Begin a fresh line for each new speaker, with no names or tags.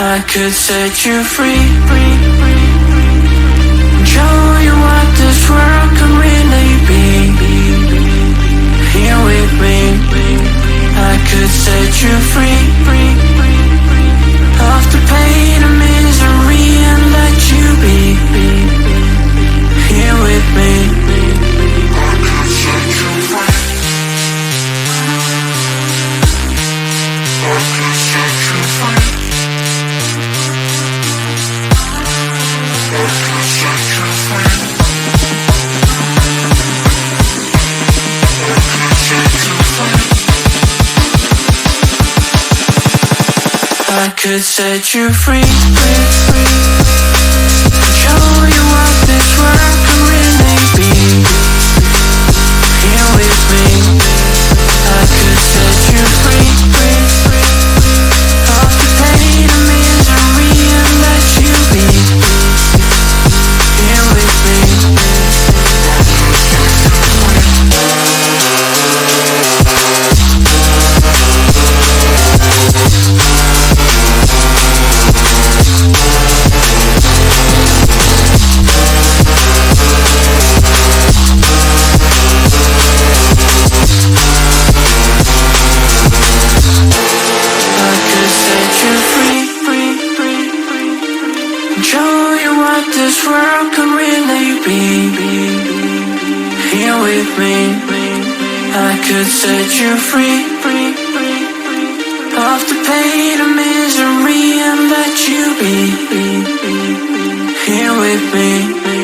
I could set you free, show you what this world can really be. Here with me, I could set you free of the pain and misery and let you be. Here with me, I could set you free. I could set you free. I could set you free. I could set you free, show you what this world can really be. Here with me, I could set you free of the pain and misery and let you be. Here with me, I could set you show you what this world can really be. Here with me, I could set you free of the pain and misery and let you be. Here with me.